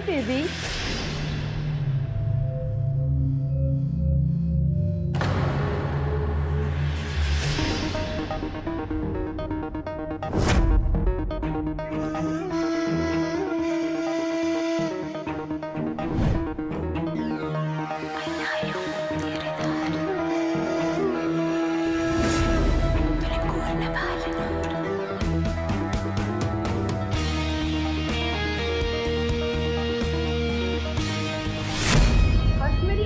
Hi, baby.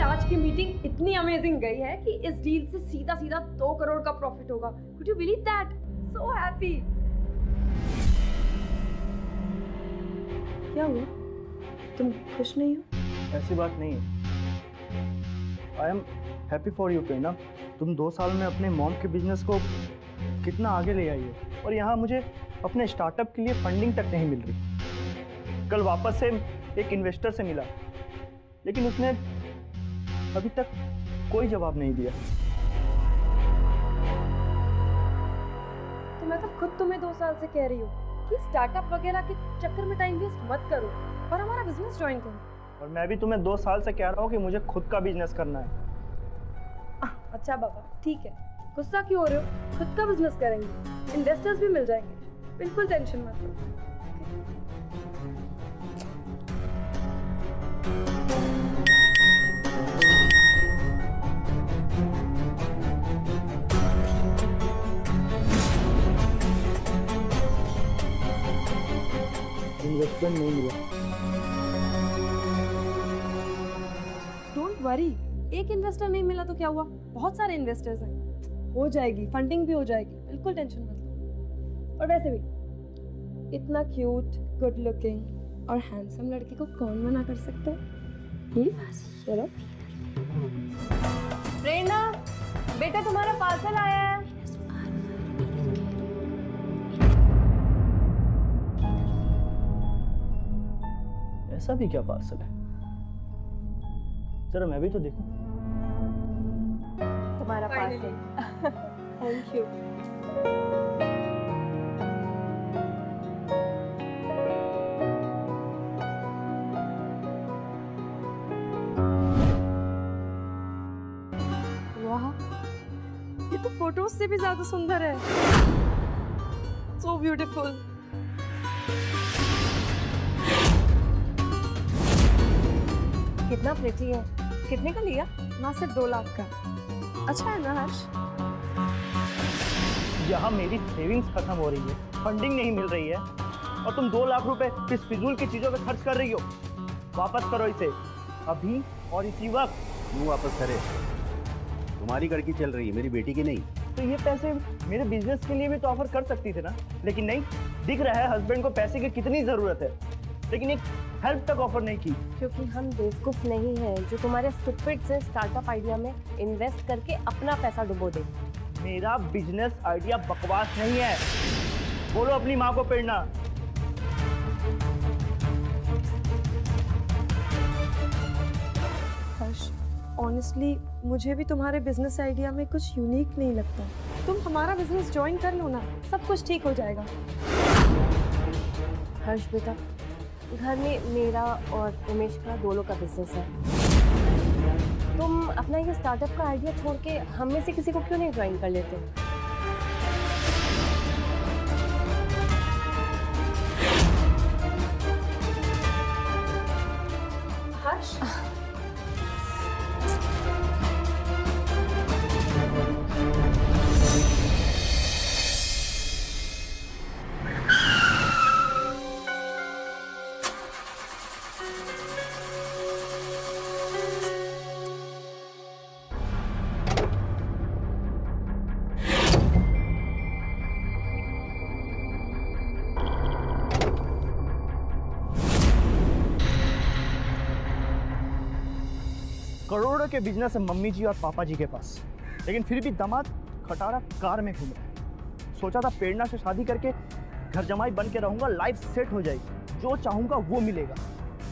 आज की meeting इतनी अमेजिंग गई है कि इस डील से सीधा सीधा 2 करोड़ का प्रॉफिट होगा। Could you believe that? So happy. क्या हुआ? तुम खुश नहीं हो? ऐसी बात नहीं है। I am happy for you Prerna. तुम 2 साल में अपने मॉम के बिजनेस को कितना आगे ले आई हो और यहाँ मुझे अपने स्टार्टअप के लिए फंडिंग तक नहीं मिल रही। कल वापस से एक इन्वेस्टर से मिला, लेकिन उसने अभी तक कोई जवाब नहीं दिया। तो मैं तो खुद तुम्हें 2 साल से कह रही हूँ कि स्टार्टअप वगैरह के चक्कर में टाइम वेस्ट मत करो और हमारा बिजनेस ज्वाइन करो। और मैं भी तुम्हें 2 साल से कह रहा हूँ कि मुझे खुद का बिजनेस करना है। अच्छा बाबा, ठीक है, गुस्सा क्यों हो रहे हो? खुद का बिजनेस करेंगे, इन्वेस्टर्स भी मिल जाएंगे, बिल्कुल टेंशन मत लो। इन्वेस्टमेंट नहीं मिला। डोंट वरी, एक इन्वेस्टर नहीं मिला तो क्या हुआ? बहुत सारे इन्वेस्टर्स हैं, हो जाएगी, फंडिंग भी हो जाएगी, बिल्कुल टेंशन मत लो। और वैसे भी इतना क्यूट, गुड लुकिंग और हैंडसम लड़की को कौन मना कर सकता है? चलो। प्रेरणा, बेटा तुम्हारा पार्सल आया है। ऐसा भी क्या पार्सल है? जरा मैं भी तो देखूं। तुम्हारा पार्सल। Thank you. वाह, ये तो फोटोज से भी ज्यादा सुंदर है। So beautiful. कितना प्रिटी है। कितने का लिया? ना सिर्फ 2 लाख का। अच्छा है ना हर्ष? यहाँ मेरी सेविंग्स खत्म हो रही है, फंडिंग नहीं मिल रही है और तुम 2 लाख रुपए इस फिजूल की चीजों पे खर्च कर रही हो। वापस करो इसे, अभी और इसी वक्त। क्यों वापस करे? तुम्हारी लड़की चल रही है, मेरी बेटी की नहीं। तो ये पैसे मेरे बिजनेस के लिए भी तो ऑफर कर सकती थे ना, लेकिन नहीं। दिख रहा है हस्बैंड को पैसे की कितनी जरूरत है, लेकिन एक हेल्प तक ऑफर नहीं की। क्योंकि हम बेवकूफ नहीं हैं जो तुम्हारे स्टूपिड से स्टार्टअप आइडिया में इन्वेस्ट करके अपना पैसा डुबो दे। मेरा बिजनेस आइडिया बकवास नहीं है। बोलो अपनी माँ को प्रेरणा। हर्ष, ऑनेस्टली मुझे भी तुम्हारे बिजनेस आइडिया में कुछ यूनिक नहीं लगता। तुम हमारा बिजनेस ज्वाइन कर लो ना, सब कुछ ठीक हो जाएगा। हर्ष बेटा, घर में मेरा और उमेश का दोनों का बिजनेस है। तुम अपना ये स्टार्टअप का आइडिया छोड़ के हम में से किसी को क्यों नहीं ज्वाइन कर लेते? हर्ष, करोड़ों के बिजनेस है मम्मी जी और पापा जी के पास, लेकिन फिर भी दामाद खटारा कार में घूम रहा है। सोचा था प्रेरणा से शादी करके घर जमाई बन के रहूंगा, लाइफ सेट हो जाएगी, जो चाहूंगा वो मिलेगा,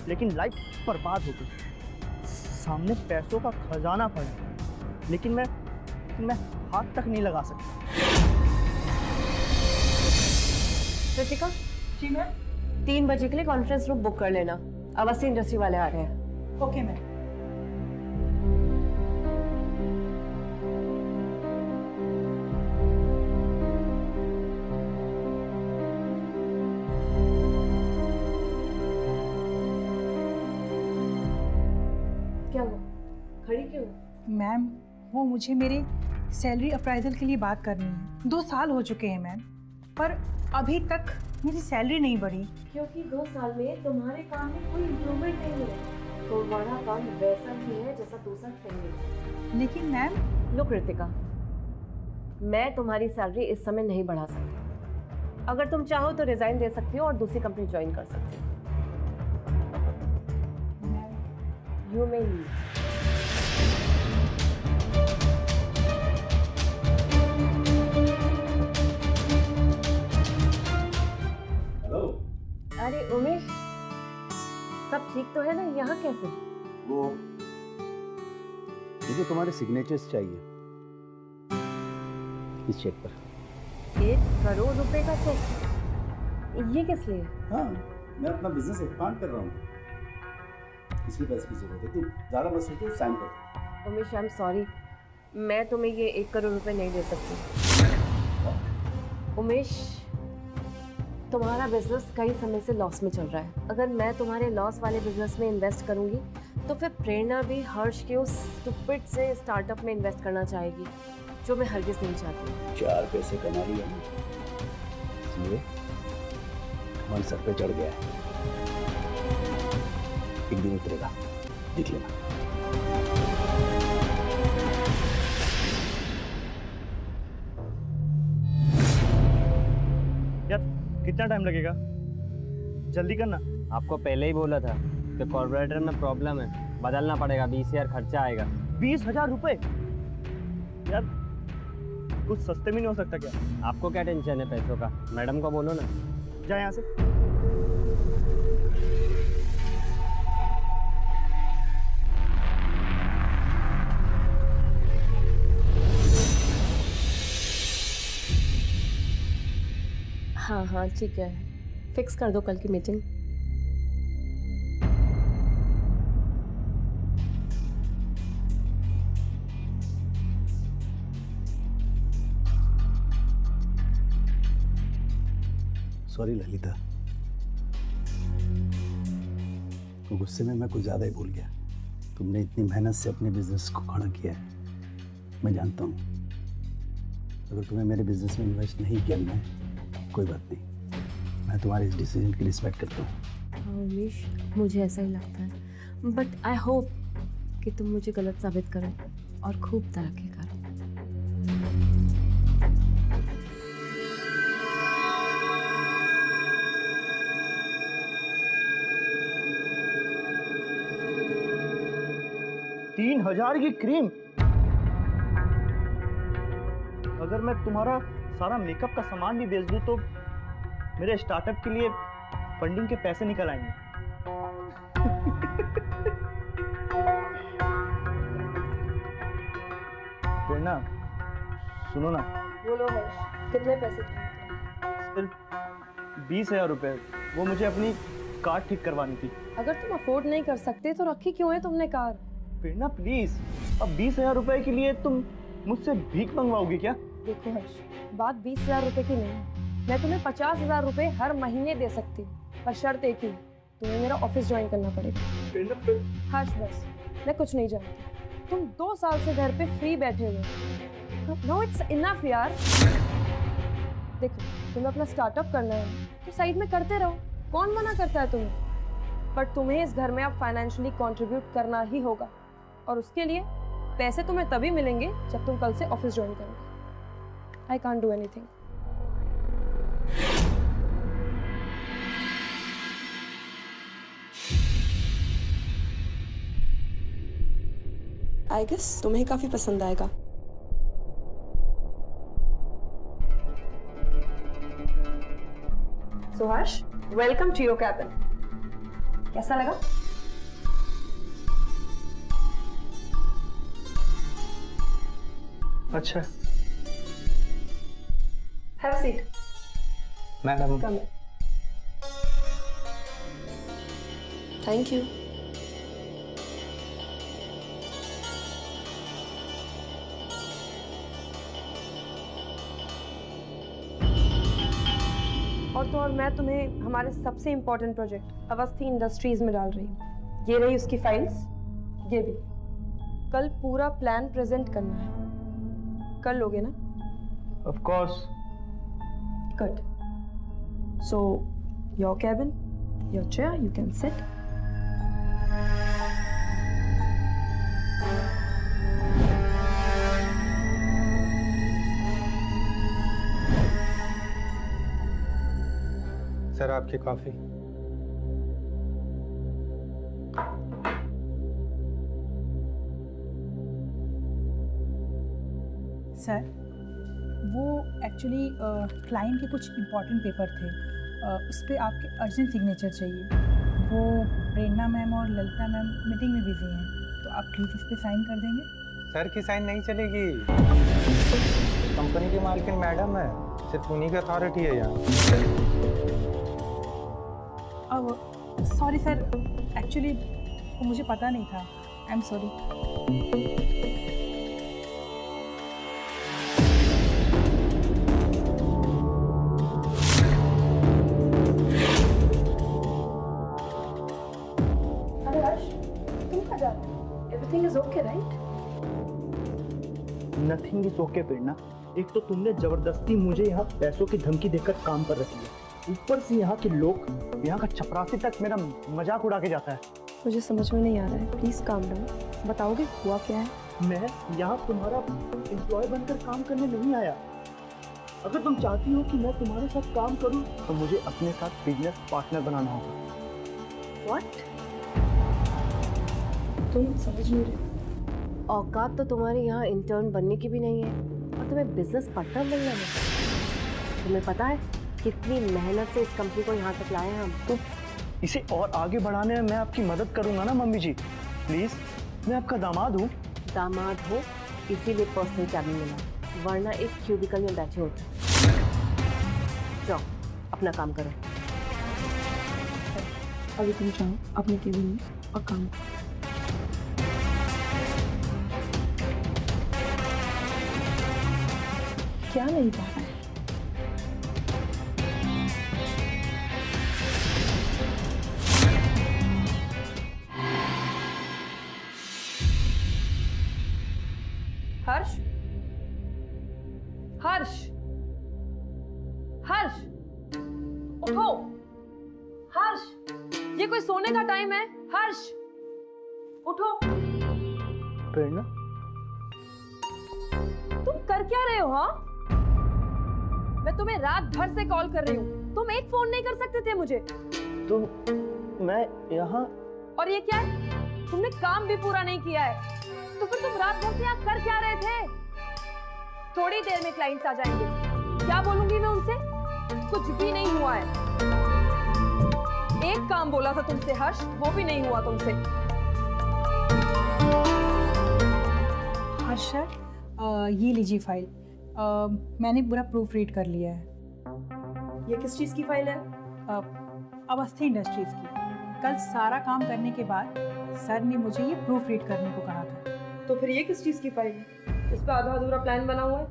लेकिन लाइफ बर्बाद हो गई। सामने पैसों का खजाना पड़ा है, लेकिन मैं हाथ तक नहीं लगा सकता। कृतिका जी मैम, 3 बजे के लिए कॉन्फ्रेंस रूम बुक कर लेना। अवस्थी इंडस्ट्री वाले आ रहे हैं। Okay ma'am. क्या हुआ, खड़ी क्यों? मैम वो मुझे मेरे सैलरी अप्राइजल के लिए बात करनी है। 2 साल हो चुके हैं मैम, पर अभी तक मेरी सैलरी नहीं बढ़ी। क्योंकि 2 साल में तुम्हारे काम में कोई इम्प्रूवमेंट नहीं है। तुम्हारा काम वैसा ही है जैसा 2 साल पहले। लेकिन मैम लो कृतिका, मैं तुम्हारी सैलरी इस समय नहीं बढ़ा सकती। अगर तुम चाहो तो रिजाइन दे सकती हो और दूसरी कंपनी ज्वाइन कर सकती हो। You may leave. अरे उमेश, सब ठीक तो है ना? यहाँ कैसे? वो मुझे तुम्हारे सिग्नेचर्स चाहिए इस चेक पर। 1 करोड़ रुपए का चेक? ये किस लिए? हाँ, मैं अपना बिजनेस एक्सपांड कर रहा हूँ, इसलिए पैसे की जरूरत है। तुम ज़्यादा मत सोचो, साइन कर दो। उमेश, आई एम सॉरी, मैं तुम्हें ये 1 करोड़ रुपए नहीं दे सकती। उमेश, तुम्हारा बिजनेस कई समय से लॉस में चल रहा है। अगर मैं तुम्हारे लॉस वाले बिजनेस में इन्वेस्ट करूंगी तो फिर प्रेरणा भी हर्ष के उस स्टूपिड से स्टार्टअप में इन्वेस्ट करना चाहेगी, जो मैं हरगिज नहीं चाहती। 4 पैसे कमा लिए हैं, इसलिए मन सर पे चढ़ गया है। एक दिन उतरेगा, देख लेना। यार कितना टाइम लगेगा? जल्दी करना। आपको पहले ही बोला था कि कॉर्पोरेटर में प्रॉब्लम है, बदलना पड़ेगा। 20,000 खर्चा आएगा। 20,000 रुपए? यार कुछ सस्ते में नहीं हो सकता क्या? आपको क्या टेंशन है पैसों का? मैडम को बोलो ना। जा यहाँ से। हाँ हाँ ठीक है, फिक्स कर दो कल की मीटिंग। सॉरी ललिता, तो गुस्से में मैं कुछ ज़्यादा ही भूल गया। तुमने इतनी मेहनत से अपने बिजनेस को खड़ा किया है, मैं जानता हूँ। अगर तुम्हें मेरे बिजनेस में इन्वेस्ट नहीं करना है, कोई बात नहीं, मैं तुम्हारे इस डिसीजन की रिस्पेक्ट करता हूँ। हाँ उमेश, मुझे ऐसा ही लगता है, बट आई होप कि तुम मुझे गलत साबित करो और खूब तरक्की करो। तीन 3,000 की क्रीम? अगर मैं तुम्हारा सारा मेकअप का सामान भी बेच दूं तो मेरे स्टार्टअप के लिए फंडिंग के पैसे निकल आएंगे। प्रेरणा, सुनो ना। बोलो हर्ष, कितने पैसे चाहिए? सिर्फ 20,000 रुपए, वो मुझे अपनी कार ठीक करवानी थी। अगर तुम अफोर्ड नहीं कर सकते तो रखी क्यों है तुमने कार? प्रेरणा प्लीज, अब 20,000 रुपए के लिए तुम मुझसे भीख मंगवाओगी क्या? देखो हर्ष, बात 20,000 रुपए की नहीं है। मैं तुम्हें 50,000 रुपए हर महीने दे सकती हूँ, पर शर्त एक ही, तुम्हें मेरा ऑफिस ज्वाइन करना पड़ेगा। हर्ष बस, मैं कुछ नहीं जानती। तुम 2 साल से घर पे फ्री बैठे हुए। नो इट्स इनफ यार। देखो, तुम्हें अपना स्टार्टअप करना है तो साइड में करते रहो, कौन मना करता है तुम्हें? बट तुम्हें इस घर में अब फाइनेंशियली कंट्रीब्यूट करना ही होगा, और उसके लिए पैसे तुम्हें तभी मिलेंगे जब तुम कल से ऑफिस ज्वाइन करोगे। I can't do anything. I guess तुम्हें काफी पसंद आएगा। So Harsh, welcome to your cabin. कैसा लगा? अच्छा। Have a seat. Madam Come in. Thank you. और तो और मैं तुम्हें हमारे सबसे इम्पोर्टेंट प्रोजेक्ट अवस्थी इंडस्ट्रीज में डाल रही हूँ। ये रही उसकी फाइल्स, ये भी। कल पूरा प्लान प्रेजेंट करना है। कर लोगे ना? Of course. Good. So your cabin, your chair, you can sit. Sir आपकी कॉफ़ी। सर वो एक्चुअली क्लाइंट के कुछ इम्पोर्टेंट पेपर थे, उस पर आपके अर्जेंट सिग्नेचर चाहिए। वो प्रेरणा मैम और ललिता मैम मीटिंग में बिजी हैं, तो आप प्लीज़ इस पर साइन कर देंगे? सर की साइन नहीं चलेगी, कंपनी की मालकिन मैडम है, सिर्फ उन्हीं की अथॉरिटी है यहाँ। अब सॉरी सर, एक्चुअली मुझे पता नहीं था, आई एम सॉरी। अरे हर्ष, तुम कहाँ जा रहे हो? Everything is okay right? Nothing is okay Prerna. एक तो तुमने जबरदस्ती मुझे यहाँ पैसों की धमकी देकर काम पर रख लिया, ऊपर से यहाँ के लोग, यहाँ का चपरासी तक मेरा मजाक उड़ा के जाता है। मुझे समझ में नहीं आ रहा है, प्लीज काम डाउन। बताओगे हुआ क्या है? मैं यहाँ तुम्हारा एम्प्लॉय बनकर काम करने नहीं आया। अगर तुम चाहती हो कि मैं तुम्हारे साथ काम करूँ तो मुझे अपने साथ बिजनेस पार्टनर बनाना होगा। व्हाट? तुम समझ नहीं रहे। औकात तो तुम्हारे यहाँ इंटर्न बनने की भी नहीं है और तुम्हें बिजनेस पार्टनर मिलना है। तुम्हें पता है कितनी मेहनत से इस कंपनी को यहाँ तक लाए हैं हम। तो इसे और आगे बढ़ाने में मैं आपकी मदद करूंगा ना मम्मी जी, प्लीज। मैं आपका दामाद हूँ। दामाद हो इसीलिए पर्सनल कैबिन मिला, वरना एक क्यूबिकल में बैठे होते। जाओ अपना काम करो। अभी तुम जाओ अपने केबिन में और काम करो। क्या नहीं पा रहा है? हर्ष, हर्ष, हर्ष, उठो। हर्ष, ये कोई सोने का टाइम है? हर्ष, उठो। प्रेरणा, तुम कर क्या रहे हो? हाँ, मैं तुम्हें रात भर से कॉल कर रही हूँ, तुम एक फोन नहीं कर सकते थे मुझे? मैं यहाँ। और ये क्या है? तुमने काम भी पूरा नहीं किया है, तो फिर तुम रात भर से यहाँ कर क्या रहे थे? थोड़ी देर में क्लाइंट्स आ जाएंगे, क्या बोलूंगी मैं उनसे? कुछ भी नहीं हुआ है। एक काम बोला था तुमसे हर्ष, वो भी नहीं हुआ तुमसे। हर्ष सर, ये लीजिए फाइल। मैंने पूरा प्रूफ रीड कर लिया है। ये किस चीज की फाइल है? अवस्थी इंडस्ट्रीज की। कल सारा काम करने के बाद सर ने मुझे ये प्रूफ रीड करने को कहा था। तो फिर ये किस चीज की फाइल है? इस पे आधा अधूरा प्लान बना हुआ है।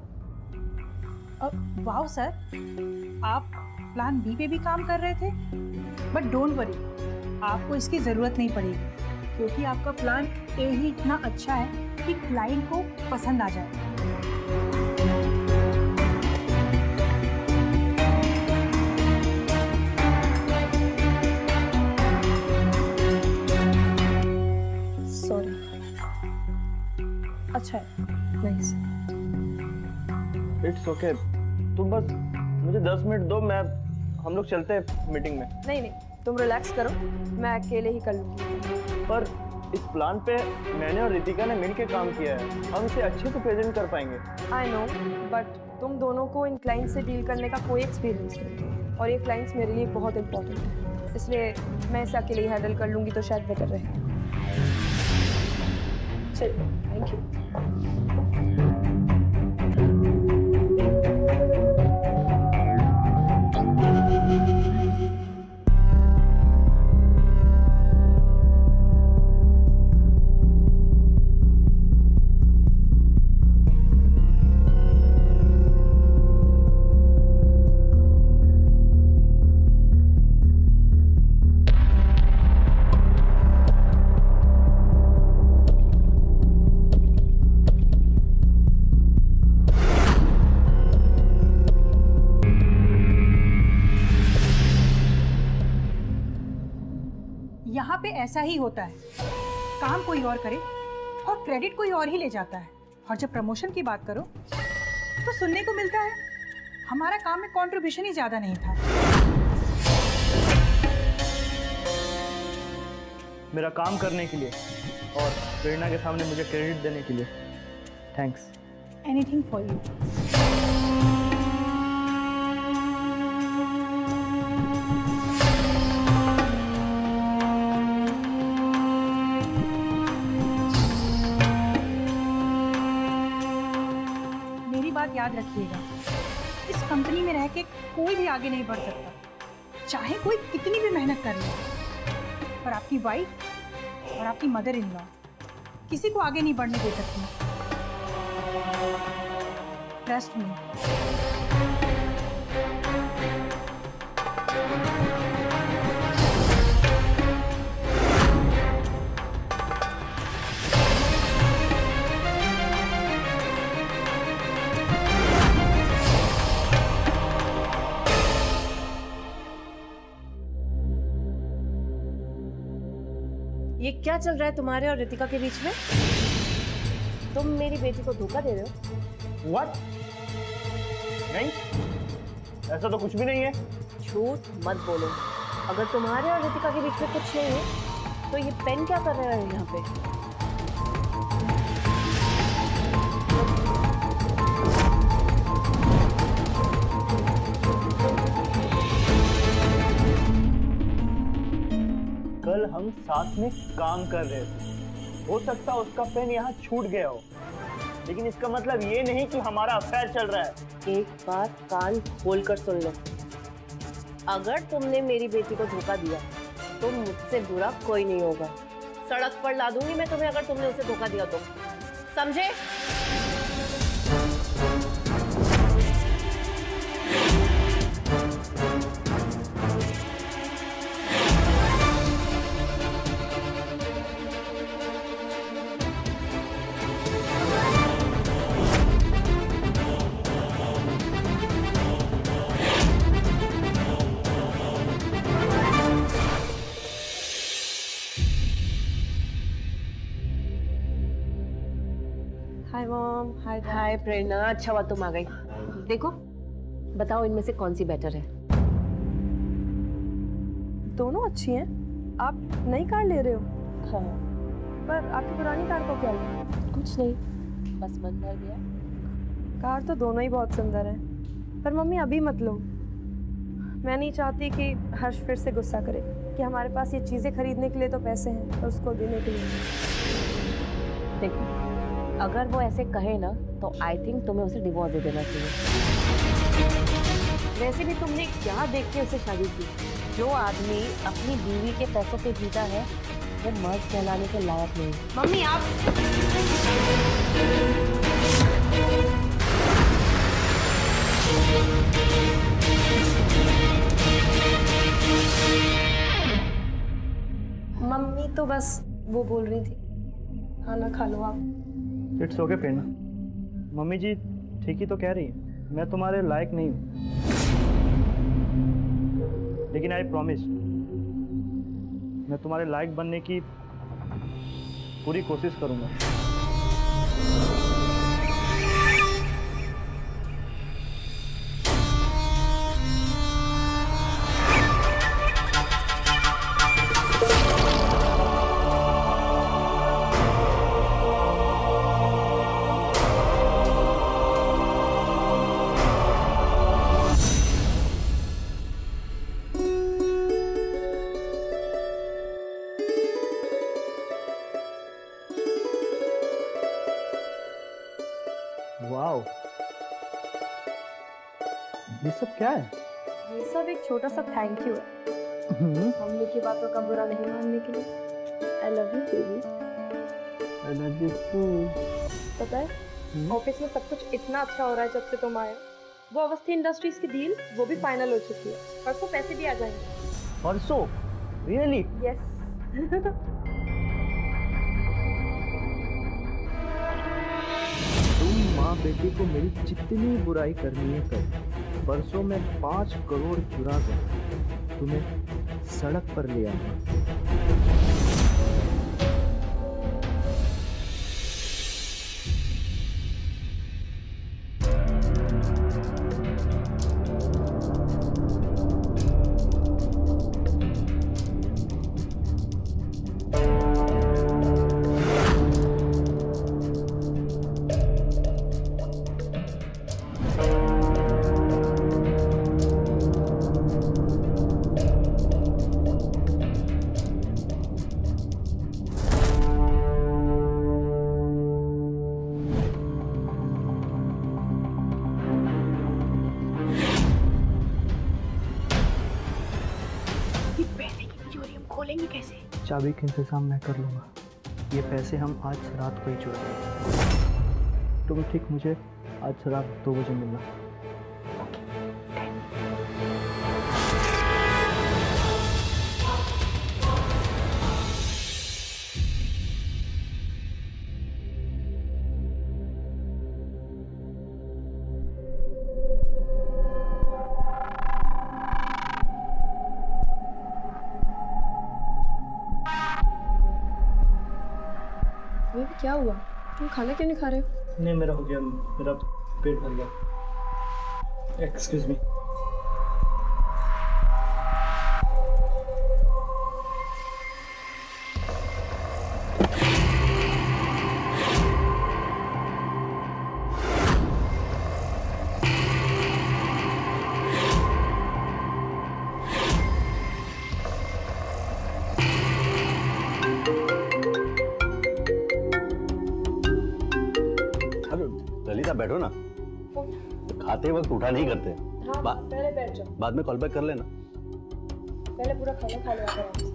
वाह सर, आप प्लान बी पे भी काम कर रहे थे। बट डोंट वरी, आपको इसकी ज़रूरत नहीं पड़ेगी, क्योंकि आपका प्लान ए ही इतना अच्छा है कि क्लाइंट को पसंद आ जाए। सॉरी। अच्छा है, नाइस। It's okay. तुम बस मुझे 10 मिनट दो, हम लोग चलते हैं मीटिंग में। नहीं नहीं, तुम रिलैक्स करो, मैं अकेले ही कर लूँगी। पर इस प्लान पे मैंने और रितिका ने मिलके काम किया है, हम इसे अच्छे से प्रेजेंट कर पाएंगे। आई नो, बट तुम दोनों को इन क्लाइंट से डील करने का कोई एक्सपीरियंस नहीं, और ये क्लाइंट्स मेरे लिए बहुत इंपॉर्टेंट है, इसलिए मैं इसे अकेले ही हैंडल कर लूँगी तो शायद बेटर रहे। चलिए, थैंक यू। ऐसा ही होता है, काम कोई और करे और क्रेडिट कोई और ही ले जाता है। और जब प्रमोशन की बात करो तो सुनने को मिलता है हमारा काम में कंट्रीब्यूशन ही ज़्यादा नहीं था। मेरा काम करने के लिए और प्रेरणा के सामने मुझे क्रेडिट देने के लिए थैंक्स। Anything for you. मेरी बात याद रखिएगा, इस कंपनी में रह के कोई भी आगे नहीं बढ़ सकता, चाहे कोई कितनी भी मेहनत कर ले। पर आपकी वाइफ और आपकी मदर इन लॉ किसी को आगे नहीं बढ़ने दे सकती। Trust me. ये क्या चल रहा है तुम्हारे और रितिका के बीच में? तुम मेरी बेटी को धोखा दे रहे हो? What? नहीं, ऐसा तो कुछ भी नहीं है। झूठ मत बोलो। अगर तुम्हारे और रितिका के बीच में कुछ नहीं है तो ये पेन क्या कर रहा है यहाँ पे? कल हम साथ में काम कर रहे थे, हो सकता उसका पेन यहाँ छूट गया हो, लेकिन इसका मतलब ये नहीं कि हमारा अफेयर चल रहा है। एक बात कान खोल कर सुन लो, अगर तुमने मेरी बेटी को धोखा दिया तो मुझसे बुरा कोई नहीं होगा। सड़क पर ला दूंगी मैं तुम्हें अगर तुमने उसे धोखा दिया तो, समझे? Hi mom. हाय प्रेरणा, अच्छा हुआ तुम आ गई। देखो बताओ इनमें से कौन सी बेटर है? दोनों अच्छी हैं। आप नई कार ले रहे हो? हाँ। पर आपकी पुरानी कार को क्या हुआ? कुछ नहीं, बस मन भर गया। कार तो दोनों ही बहुत सुंदर है, पर मम्मी अभी मत लो। मैं नहीं चाहती कि हर्ष फिर से गुस्सा करे कि हमारे पास ये चीज़ें खरीदने के लिए तो पैसे हैं और उसको देने के लिए नहीं। देखो अगर वो ऐसे कहे ना तो आई थिंक तुम्हें उसे डिवोर्स दे देना चाहिए। वैसे भी तुमने क्या देख के उसे शादी की? जो आदमी अपनी बीवी के पैसों पे जीता है वो मर्द कहलाने के लायक नहीं। मम्मी आप मम्मी तो बस वो बोल रही थी, खाना खा लो आप। इट्स ओके प्रेरणा, मम्मी जी ठीक ही तो कह रही है, मैं तुम्हारे लायक नहीं हूँ, लेकिन आई प्रॉमिस मैं तुम्हारे लायक बनने की पूरी कोशिश करूँगा। वाओ, ये सब क्या है? ये सब एक छोटा सा थैंक यू है मम्मी की बातों का बुरा नहीं मानने के लिए। I love you baby. I love you too. पता है ऑफिस में सब कुछ इतना अच्छा हो रहा है जब से तुम आए। वो अवस्थी इंडस्ट्रीज की डील वो भी फाइनल हो चुकी है, परसों पैसे भी आ जाएंगे। परसों? रियली? यस। तुम माँ बेटी को मेरी जितनी बुराई करनी है कर। परसों मैं 5 करोड़ चुरा कर तुम्हें सड़क पर ले आऊंगा। चाबी का इंतज़ाम मैं कर लूँगा। ये पैसे हम आज रात को ही चुराएंगे। तुम ठीक मुझे आज रात 2 बजे मिलना। अभी क्या हुआ? तुम खाना क्यों नहीं खा रहे हो? नहीं, मेरा हो गया, मेरा पेट भर गया। Excuse me. ललिता बैठो ना, खाते वक्त उठा नहीं करते। हाँ, पहले बैठ जाओ, बाद में कॉल बैक कर लेना। पहले पूरा खाना खा लो आराम से।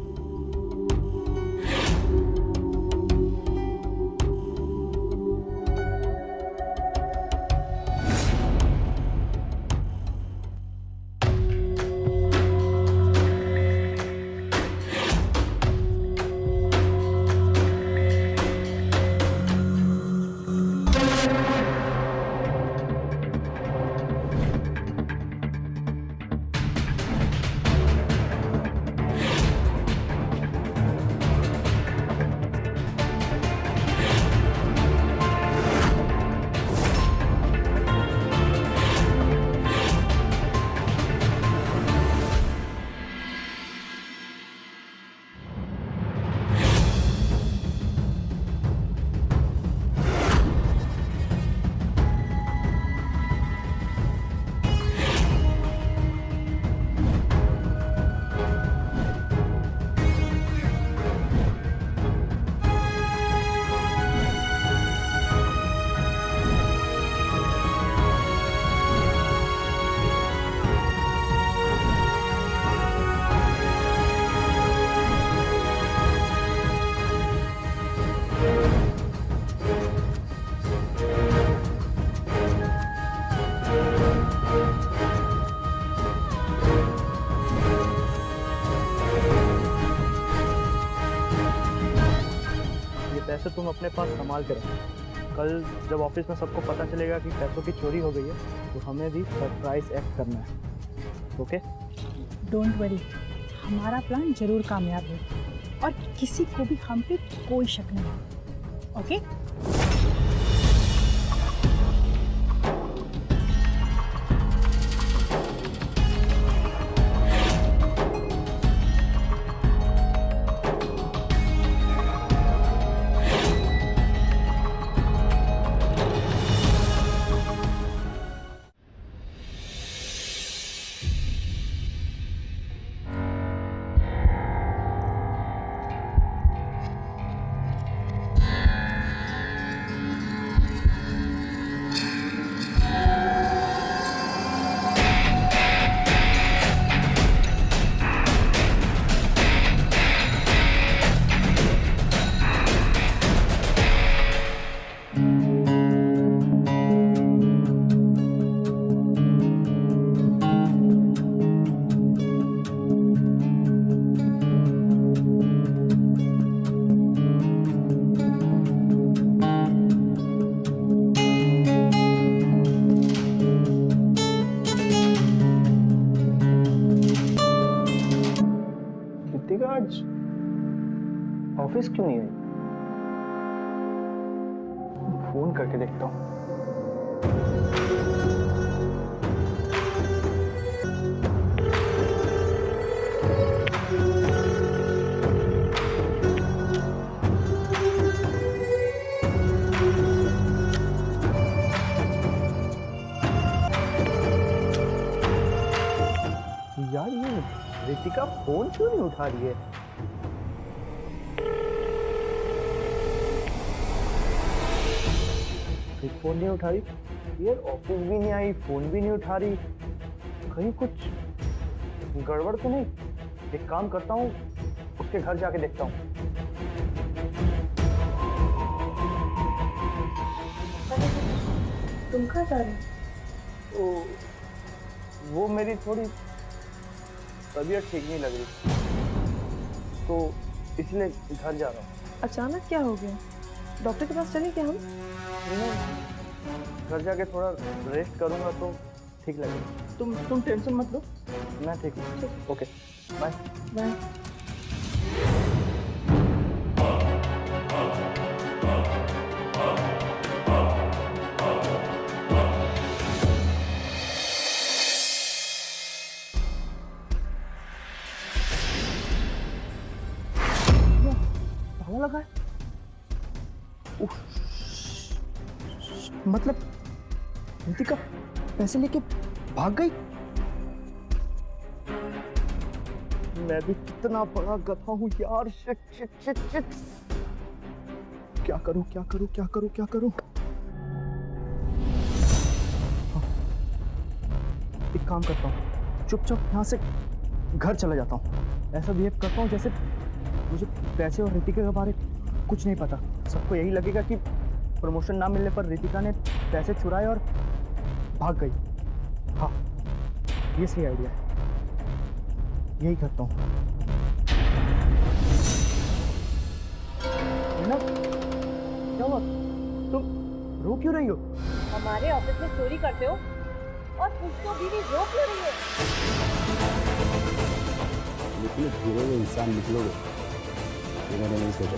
पैसे तुम अपने पास संभाल के रखो। कल जब ऑफिस में सबको पता चलेगा कि पैसों की चोरी हो गई है तो हमें भी सरप्राइज एक्ट करना है। ओके? डोंट वरी, हमारा प्लान जरूर कामयाब है और किसी को भी हम पे कोई शक नहीं है। ओके? आज ऑफिस क्यों नहीं आई? फोन करके देखता हूँ। यार ये रितिका फोन क्यों नहीं उठा रही है? फोन नहीं उठा रही यार, ऑफिस भी नहीं आई, फोन भी नहीं उठा रही, कहीं कुछ गड़बड़ तो नहीं? एक काम करता हूँ, उसके घर जाके देखता हूँ। तुम कहाँ जा रहे हो? वो मेरी थोड़ी तबीयत ठीक नहीं लग रही, तो इसलिए घर जा रहा हूँ। अचानक क्या हो गया? डॉक्टर के पास चलें क्या हम? घर जाके थोड़ा रेस्ट करूँगा तो ठीक लगेगा। तुम टेंशन मत लो, मैं ठीक हूँ। Okay, bye bye. ताला लगा है। उफ, मतलब रितिका पैसे लेके भाग गई। मैं भी कितना बड़ा गधा हूँ यार। Shit shit shit shit. क्या करूं क्या करूं क्या करूं क्या करूं? हाँ, एक काम करता हूँ, चुपचाप यहाँ से घर चला जाता हूँ। ऐसा बिहेव करता हूँ जैसे मुझे पैसे और रितिका के बारे कुछ नहीं पता। सबको यही लगेगा कि प्रमोशन ना मिलने पर रितिका ने पैसे चुराए और भाग गई। हाँ, ये सही आइडिया है, यही करता हूँ। क्या हुआ? तुम रो क्यों रही हो? हमारे ऑफिस में चोरी करते हो और उसको बीवी रो क्यों रही है? निकलो, गिरोगे इंसान निकलोगे, ये मैंने नहीं सोचा।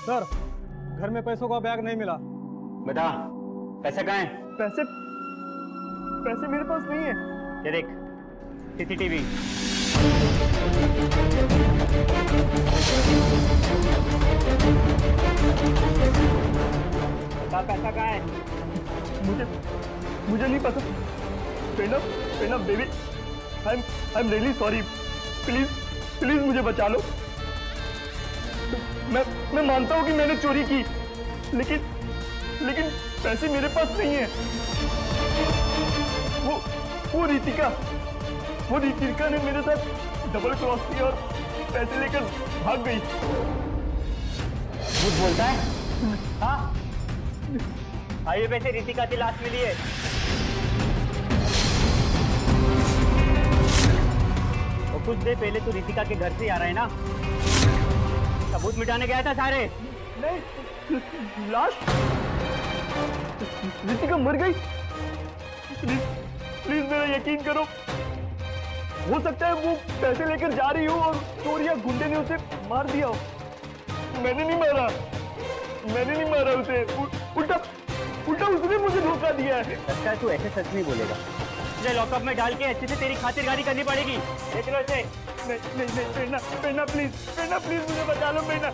सर, घर में पैसों का बैग नहीं मिला। बेटा पैसे कहाँ हैं? पैसे पैसे मेरे पास नहीं है। ये देख सीसीटीवी। बता पैसा कहाँ है? मुझे नहीं पता। Prerna baby, I am really sorry. Please मुझे बचा लो। मैं मानता हूँ कि मैंने चोरी की, लेकिन पैसे मेरे पास नहीं है। वो रितिका ने मेरे साथ डबल क्रॉस किया और पैसे लेकर भाग गई। झूठ बोलता है? हाँ, हाईवे पे से रितिका की लाश मिली है। और कुछ देर पहले तो रितिका के घर से आ रहा है ना, सबूत मिटाने गया था सारे। नहीं, लाश रितिका मर गई। प्लीज मेरा यकीन करो। हो सकता है वो पैसे लेकर जा रही हो और चोर या गुंडे ने उसे मार दिया हो। मैंने नहीं मारा उसे। उल्टा उसने मुझे धोखा दिया है। लगता है तू ऐसे सच नहीं बोलेगा। तुझे लॉकअप में डाल के अच्छे से तेरी खातिरदारी करनी पड़ेगी। देख लो इसे। नहीं, प्रेरणा प्लीज मुझे बचा लो। प्रेरणा।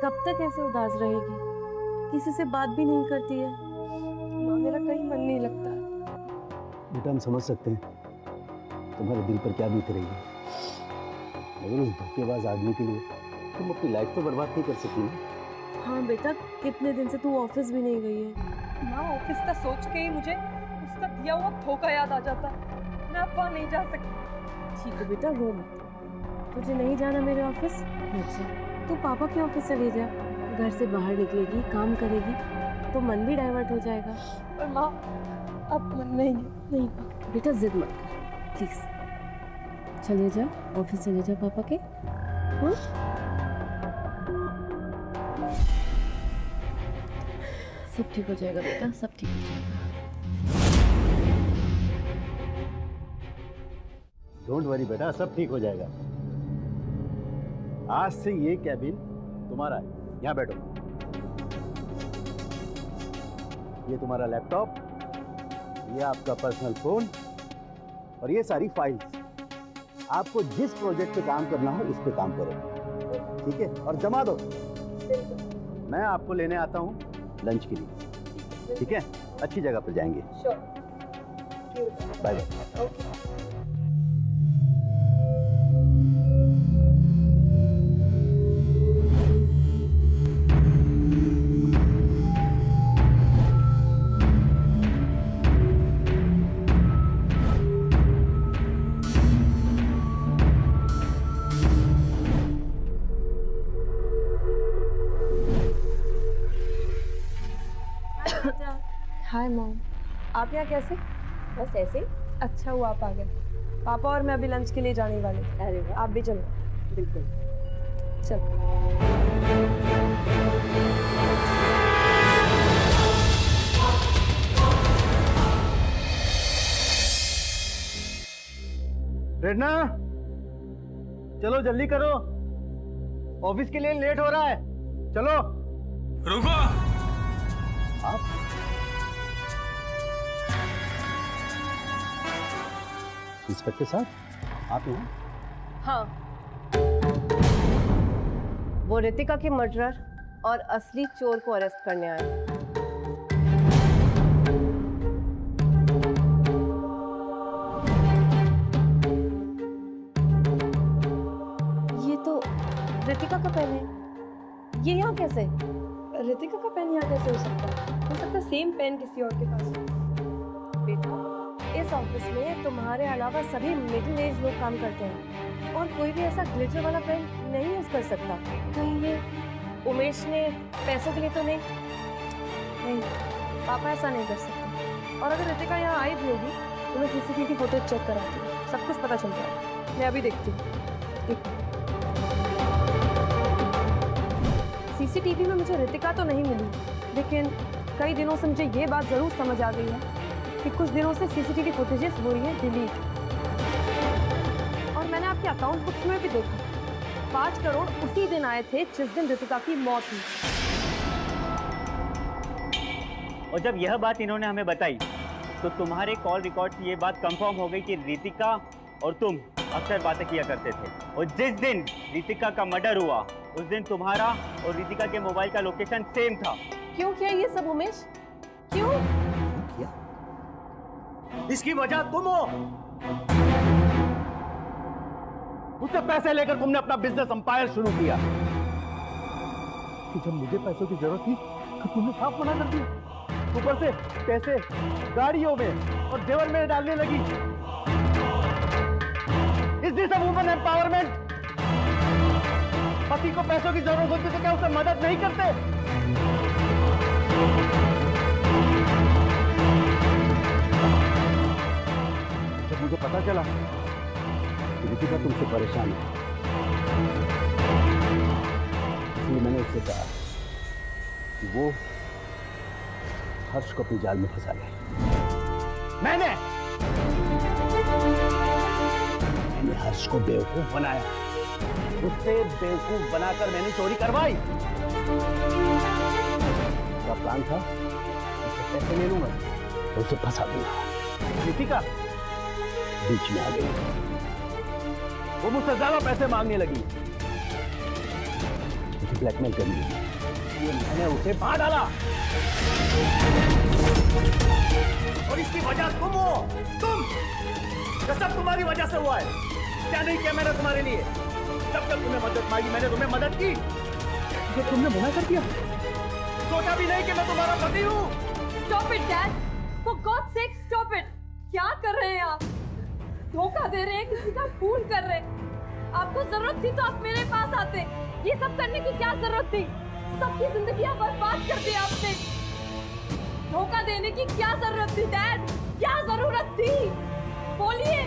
कब तक ऐसे उदास रहेगी? किसी से बात भी नहीं करती है। माँ, मेरा कहीं मन नहीं लगता है। बेटा हम समझ सकते हैं तुम्हारे दिल पर क्या बीत रही है, मगर उस धोखेबाज आदमी के लिए तुम अपनी लाइफ तो बर्बाद नहीं कर सकती ना। हाँ बेटा, कितने दिन से तू ऑफिस भी नहीं गई है। माँ, ऑफिस का सोच के ही मुझे उसका दिया हुआ धोखा याद आ जाता है। मैं अब वहाँ नहीं जा सकती। ठीक है बेटा, रो मत। तुझे नहीं जाना मेरे ऑफिस? अच्छा, तू पापा के ऑफिस चली जा। घर से बाहर निकलेगी, काम करेगी तो मन भी डाइवर्ट हो जाएगा। पर माँ, अब मन नहीं है। नहीं बेटा, जिद मत कर प्लीज। चले जा, ऑफिस चले जा पापा के। सब ठीक हो जाएगा बेटा, सब ठीक हो जाएगा। डोंट वरी बेटा, सब ठीक हो जाएगा। आज से ये कैबिन तुम्हारा है, यहाँ बैठो। ये तुम्हारा लैपटॉप, ये आपका पर्सनल फोन और ये सारी फाइल्स। आपको जिस प्रोजेक्ट पे काम करना हो उस पे काम करो। ठीक है, और जमा दो। मैं आपको लेने आता हूँ लंच के लिए, ठीक है? अच्छी जगह पर जाएंगे। Bye bye. हाय मॉम, आप यहाँ कैसे? बस ऐसे ही। अच्छा हुआ आप आ गए। पापा और मैं अभी लंच के लिए जाने वाले थे। अरे वाह, आप भी चलो। बिल्कुल। चलो। प्रेरणा, चलो जल्दी करो, ऑफिस के लिए लेट हो रहा है। चलो। रुको। आप इंस्पेक्टर साहब, आप यहाँ? हाँ, वो रितिका के मर्डरर और असली चोर को अरेस्ट करने आए हैं। ये तो रितिका का पेन है। ये यहाँ कैसे? रितिका का पेन यहाँ कैसे हो सकता है सेम पेन किसी और के पास हो। बेटा, इस ऑफिस में तुम्हारे अलावा सभी मिडिल एज लोग काम करते हैं और कोई भी ऐसा ग्लिटर वाला पेन नहीं यूज कर सकता। कहीं ये उमेश ने पैसों के लिए तो नहीं? नहीं, पापा ऐसा नहीं कर सकते। और अगर रितिका यहाँ आई भी होगी तो मैं सीसीटीवी फुटेज चेक कराती हूँ, सब कुछ पता चल जाएगा। मैं अभी देखती हूँ। सीसीटीवी में मुझे रितिका तो नहीं मिली, लेकिन कई दिनों से मुझे ये बात ज़रूर समझ आ गई है कि कुछ दिनों से सीसीटीवी फुटेजेस हो रही है डिलीट। और मैंने आपके अकाउंट बुक्स में भी देखा 5 करोड़ उसी दिन आए थे जिस दिन रितिका की मौत हुई। और जब यह बात इन्होंने हमें बताई तो तुम्हारे कॉल रिकॉर्ड से ये बात कंफर्म हो गई कि रितिका और तुम अक्सर बातें किया करते थे। और जिस दिन रितिका का मर्डर हुआ उस दिन तुम्हारा और रितिका के मोबाइल का लोकेशन सेम था। क्यों किया ये सब उमेश? क्यों? इसकी वजह तुम हो। उससे पैसे लेकर तुमने अपना बिजनेस अंपायर शुरू किया। कि जब मुझे पैसों की जरूरत थी तो तुमने साफ मना कर दिया। ऊपर से पैसे गाड़ियों में और जेवर में डालने लगी। Is this a woman empowerment? पति को पैसों की जरूरत होती तो क्या उसे मदद नहीं करते? जब मुझे पता चला कि रितिका तुमसे परेशान है, इसलिए मैंने उससे कहा कि वो हर्ष को अपनी जाल में फंसा ले। मैंने हर्ष को बेवकूफ बनाया। उससे बेवकूफ बनाकर मैंने चोरी करवाई। उसका प्लान था उससे पैसे ले लूंगा तो उसे फंसा दूंगा। रितिका बीच में आ गई। वो मुझसे ज्यादा पैसे मांगने लगी, मुझे ब्लैकमेल करने लगी। इसलिए मैंने उसे मार डाला। और इसकी वजह तुम हो। तुम, ये सब तुम्हारी वजह से हुआ है। क्या नहीं किया मैंने तुम्हारे लिए? जब तक तुम्हें मदद मांगी मैंने तुम्हें मदद की। जो तुमने मना कर दिया, सोचा भी नहीं कि मैं तुम्हारा पति हूँ। Stop it, Dad! For God's sake, stop it! क्या कर रहे हैं आप? धोखा दे रहे हैं, किसी का खून कर रहे हैं। आपको जरूरत थी तो आप मेरे पास आते। ये सब करने की क्या जरूरत थी? सबकी जिंदगियां बर्बाद कर दी आपने। धोखा देने की क्या जरूरत थी, डैड? क्या जरूरत थी? बोलिए।